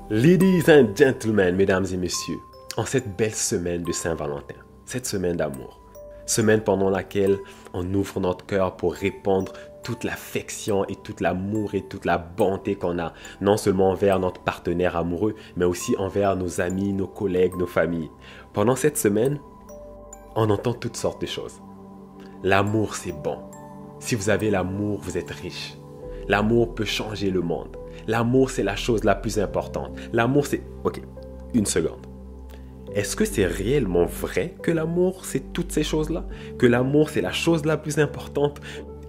Ladies and gentlemen, mesdames et messieurs, en cette belle semaine de Saint-Valentin, cette semaine d'amour, semaine pendant laquelle on ouvre notre cœur pour répandre toute l'affection et tout l'amour et toute la bonté qu'on a, non seulement envers notre partenaire amoureux, mais aussi envers nos amis, nos collègues, nos familles. Pendant cette semaine, on entend toutes sortes de choses. L'amour, c'est bon. Si vous avez l'amour, vous êtes riche. L'amour peut changer le monde. L'amour, c'est la chose la plus importante. L'amour, c'est... Ok, une seconde. Est-ce que c'est réellement vrai que l'amour, c'est toutes ces choses-là? Que l'amour, c'est la chose la plus importante?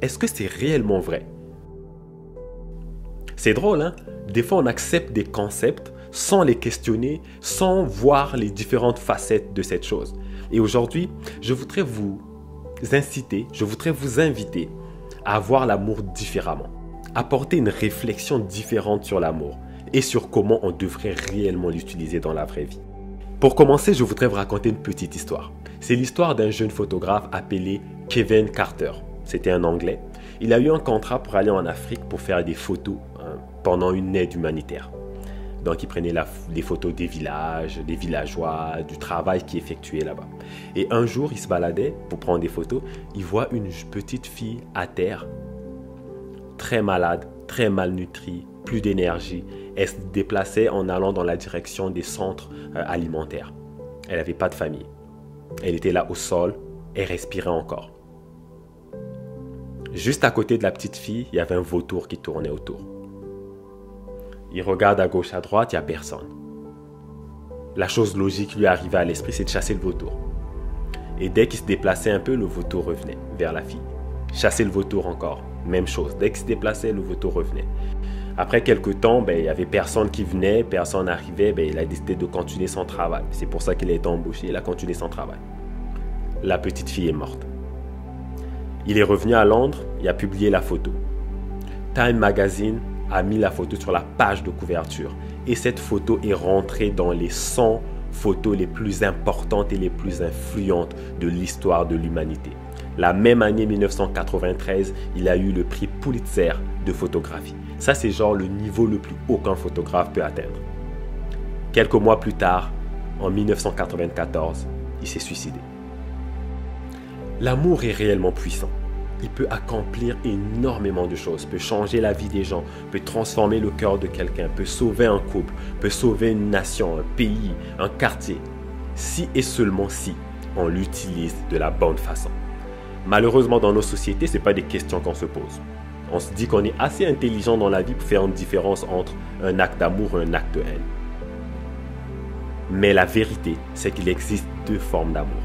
Est-ce que c'est réellement vrai? C'est drôle, hein? Des fois, on accepte des concepts sans les questionner, sans voir les différentes facettes de cette chose. Et aujourd'hui, je voudrais vous inciter, je voudrais vous inviter à voir l'amour différemment. Apporter une réflexion différente sur l'amour et sur comment on devrait réellement l'utiliser dans la vraie vie. Pour commencer, je voudrais vous raconter une petite histoire. C'est l'histoire d'un jeune photographe appelé Kevin Carter. C'était un Anglais. Il a eu un contrat pour aller en Afrique pour faire des photos pendant une aide humanitaire. Donc, il prenait les photos des villages, des villageois, du travail qui est effectué là-bas. Et un jour, il se baladait pour prendre des photos. Il voit une petite fille à terre, très malade, très malnutrie, plus d'énergie. Elle se déplaçait en allant dans la direction des centres alimentaires. Elle n'avait pas de famille. Elle était là au sol et respirait encore. Juste à côté de la petite fille, il y avait un vautour qui tournait autour. Il regarde à gauche, à droite, il n'y a personne. La chose logique lui arrivait à l'esprit, c'est de chasser le vautour. Et dès qu'il se déplaçait un peu, le vautour revenait vers la fille. Chasser le vautour encore, même chose. Dès qu'il se déplaçait, le vautour revenait. Après quelques temps, il n'y avait personne qui venait, personne n'arrivait, il a décidé de continuer son travail. C'est pour ça qu'il a été embauché, il a continué son travail. La petite fille est morte. Il est revenu à Londres, il a publié la photo. Time Magazine a mis la photo sur la page de couverture. Et cette photo est rentrée dans les 100 photos les plus importantes et les plus influentes de l'histoire de l'humanité. La même année 1993, il a eu le prix Pulitzer de photographie. Ça, c'est genre le niveau le plus haut qu'un photographe peut atteindre. Quelques mois plus tard, en 1994, il s'est suicidé. L'amour est réellement puissant. Il peut accomplir énormément de choses, peut changer la vie des gens, peut transformer le cœur de quelqu'un, peut sauver un couple, peut sauver une nation, un pays, un quartier. Si et seulement si on l'utilise de la bonne façon. Malheureusement, dans nos sociétés, ce n'est pas des questions qu'on se pose. On se dit qu'on est assez intelligent dans la vie pour faire une différence entre un acte d'amour et un acte de haine. Mais la vérité, c'est qu'il existe deux formes d'amour.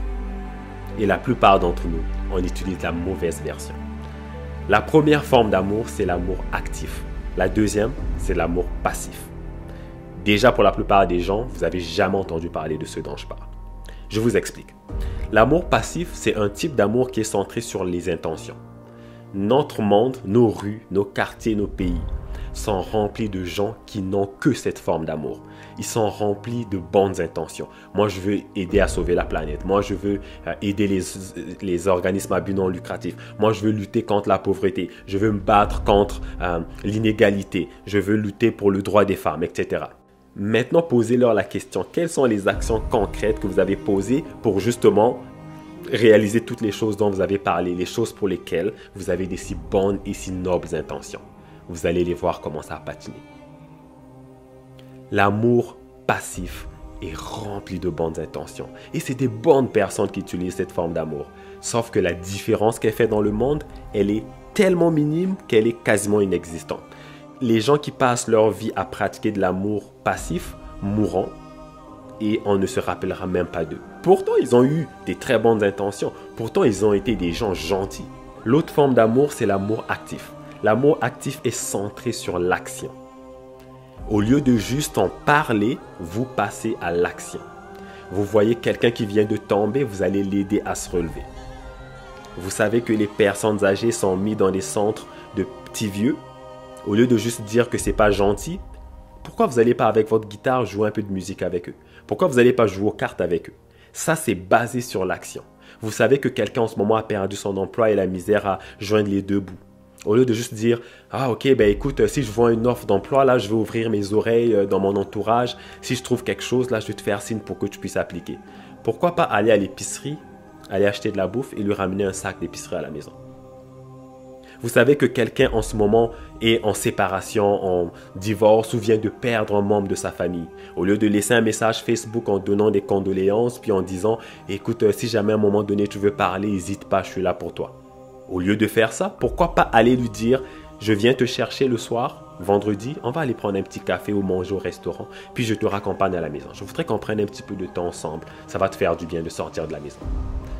Et la plupart d'entre nous, on utilise la mauvaise version. La première forme d'amour, c'est l'amour actif. La deuxième, c'est l'amour passif. Déjà, pour la plupart des gens, vous n'avez jamais entendu parler de ce dont je parle. Je vous explique. L'amour passif, c'est un type d'amour qui est centré sur les intentions. Notre monde, nos rues, nos quartiers, nos pays sont remplis de gens qui n'ont que cette forme d'amour. Ils sont remplis de bonnes intentions. Moi, je veux aider à sauver la planète. Moi, je veux aider les organismes à but non lucratif. Moi, je veux lutter contre la pauvreté. Je veux me battre contre l'inégalité. Je veux lutter pour le droit des femmes, etc. Maintenant, posez-leur la question. Quelles sont les actions concrètes que vous avez posées pour justement réaliser toutes les choses dont vous avez parlé, les choses pour lesquelles vous avez des si bonnes et si nobles intentions? Vous allez les voir commencer à patiner. L'amour passif est rempli de bonnes intentions. Et c'est des bonnes personnes qui utilisent cette forme d'amour. Sauf que la différence qu'elle fait dans le monde, elle est tellement minime qu'elle est quasiment inexistante. Les gens qui passent leur vie à pratiquer de l'amour passif mourront et on ne se rappellera même pas d'eux. Pourtant, ils ont eu des très bonnes intentions. Pourtant, ils ont été des gens gentils. L'autre forme d'amour, c'est l'amour actif. L'amour actif est centré sur l'action. Au lieu de juste en parler, vous passez à l'action. Vous voyez quelqu'un qui vient de tomber, vous allez l'aider à se relever. Vous savez que les personnes âgées sont mises dans des centres de petits vieux. Au lieu de juste dire que c'est pas gentil, pourquoi vous n'allez pas avec votre guitare jouer un peu de musique avec eux? Pourquoi vous n'allez pas jouer aux cartes avec eux? Ça, c'est basé sur l'action. Vous savez que quelqu'un en ce moment a perdu son emploi et la misère à joindre les deux bouts. Au lieu de juste dire, ah ok, ben écoute, si je vois une offre d'emploi, là, je vais ouvrir mes oreilles dans mon entourage. Si je trouve quelque chose, là, je vais te faire signe pour que tu puisses appliquer. Pourquoi pas aller à l'épicerie, aller acheter de la bouffe et lui ramener un sac d'épicerie à la maison? Vous savez que quelqu'un en ce moment est en séparation, en divorce ou vient de perdre un membre de sa famille. Au lieu de laisser un message Facebook en donnant des condoléances, puis en disant, écoute, si jamais à un moment donné tu veux parler, n'hésite pas, je suis là pour toi. Au lieu de faire ça, pourquoi pas aller lui dire, je viens te chercher le soir, vendredi, on va aller prendre un petit café ou manger au restaurant, puis je te raccompagne à la maison. Je voudrais qu'on prenne un petit peu de temps ensemble. Ça va te faire du bien de sortir de la maison.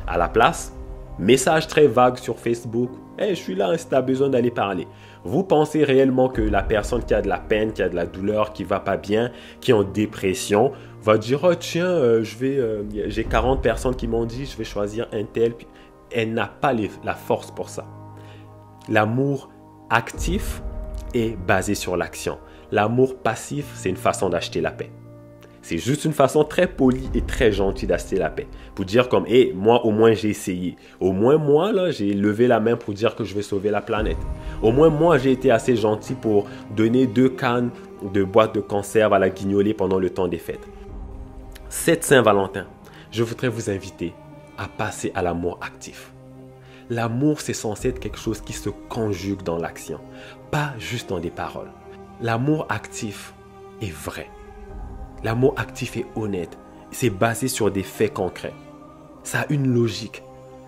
À la place, message très vague sur Facebook. Hey, je suis là si tu as besoin d'aller parler. Vous pensez réellement que la personne qui a de la peine, qui a de la douleur, qui va pas bien, qui est en dépression, va dire, oh tiens, j'ai 40 personnes qui m'ont dit, je vais choisir un tel. Elle n'a pas la force pour ça. L'amour actif est basé sur l'action. L'amour passif, c'est une façon d'acheter la paix. C'est juste une façon très polie et très gentille d'acheter la paix. Pour dire comme, hé, moi au moins j'ai essayé. Au moins moi, là, j'ai levé la main pour dire que je vais sauver la planète. Au moins moi, j'ai été assez gentil pour donner 2 cannes de boîte de conserve à la guignolée pendant le temps des fêtes. Cette Saint-Valentin, je voudrais vous inviter à passer à l'amour actif. L'amour, c'est censé être quelque chose qui se conjugue dans l'action, pas juste dans des paroles. L'amour actif est vrai. L'amour actif est honnête. C'est basé sur des faits concrets. Ça a une logique.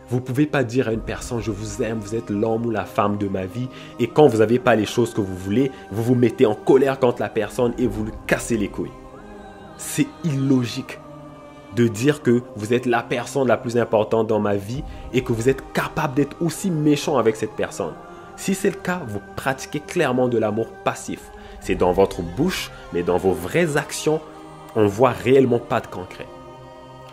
Vous ne pouvez pas dire à une personne, je vous aime, vous êtes l'homme ou la femme de ma vie. Et quand vous n'avez pas les choses que vous voulez, vous vous mettez en colère contre la personne et vous lui cassez les couilles. C'est illogique de dire que vous êtes la personne la plus importante dans ma vie et que vous êtes capable d'être aussi méchant avec cette personne. Si c'est le cas, vous pratiquez clairement de l'amour passif. C'est dans votre bouche, mais dans vos vraies actions, on ne voit réellement pas de concret.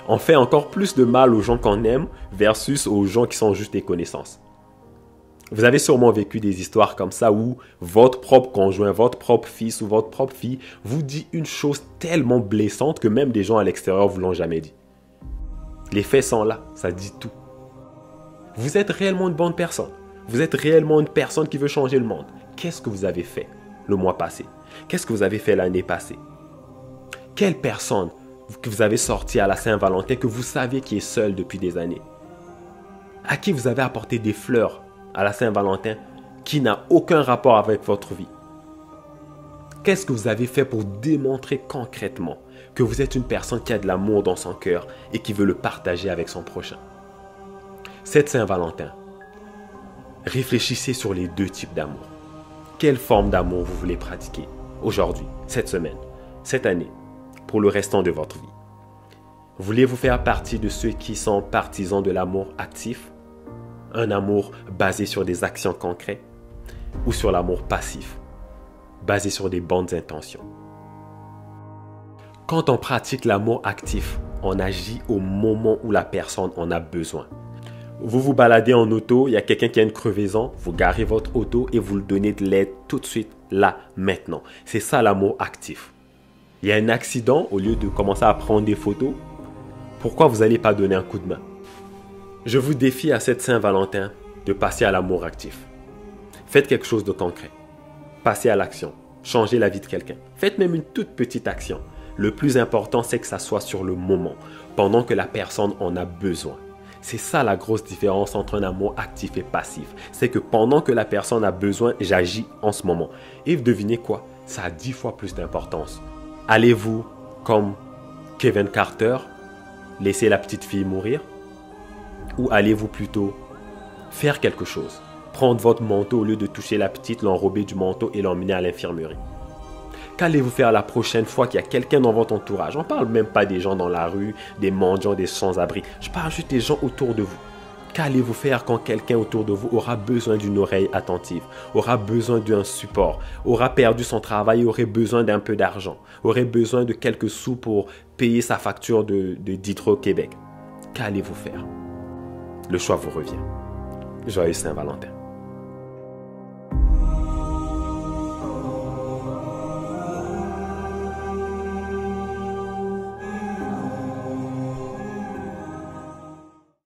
On fait encore plus de mal aux gens qu'on aime versus aux gens qui sont juste des connaissances. Vous avez sûrement vécu des histoires comme ça où votre propre conjoint, votre propre fils ou votre propre fille vous dit une chose tellement blessante que même des gens à l'extérieur ne vous l'ont jamais dit. Les faits sont là, ça dit tout. Vous êtes réellement une bonne personne. Vous êtes réellement une personne qui veut changer le monde. Qu'est-ce que vous avez fait le mois passé? Qu'est-ce que vous avez fait l'année passée? Quelle personne que vous avez sortie à la Saint-Valentin que vous saviez qui est seule depuis des années? À qui vous avez apporté des fleurs à la Saint-Valentin qui n'a aucun rapport avec votre vie? Qu'est-ce que vous avez fait pour démontrer concrètement que vous êtes une personne qui a de l'amour dans son cœur et qui veut le partager avec son prochain? Cette Saint-Valentin, réfléchissez sur les 2 types d'amour. Quelle forme d'amour vous voulez pratiquer aujourd'hui, cette semaine, cette année, pour le restant de votre vie? Voulez-vous faire partie de ceux qui sont partisans de l'amour actif, un amour basé sur des actions concrètes, ou sur l'amour passif, basé sur des bonnes intentions? Quand on pratique l'amour actif, on agit au moment où la personne en a besoin. Vous vous baladez en auto, il y a quelqu'un qui a une crevaison, vous garez votre auto et vous lui donnez de l'aide tout de suite, là, maintenant. C'est ça l'amour actif. Il y a un accident, au lieu de commencer à prendre des photos, pourquoi vous n'allez pas donner un coup de main? Je vous défie à cette Saint-Valentin de passer à l'amour actif. Faites quelque chose de concret. Passez à l'action. Changez la vie de quelqu'un. Faites même une toute petite action. Le plus important, c'est que ça soit sur le moment, pendant que la personne en a besoin. C'est ça la grosse différence entre un amour actif et passif. C'est que pendant que la personne a besoin, j'agis en ce moment. Et devinez quoi? Ça a 10 fois plus d'importance. Allez-vous, comme Kevin Carter, laisser la petite fille mourir? Ou allez-vous plutôt faire quelque chose? Prendre votre manteau au lieu de toucher la petite, l'enrober du manteau et l'emmener à l'infirmerie? Qu'allez-vous faire la prochaine fois qu'il y a quelqu'un dans votre entourage? On ne parle même pas des gens dans la rue, des mendiants, des sans-abri. Je parle juste des gens autour de vous. Qu'allez-vous faire quand quelqu'un autour de vous aura besoin d'une oreille attentive, aura besoin d'un support, aura perdu son travail, aurait besoin d'un peu d'argent, aurait besoin de quelques sous pour payer sa facture d'Hydro-Québec? Qu'allez-vous faire? Le choix vous revient. Joyeux Saint-Valentin.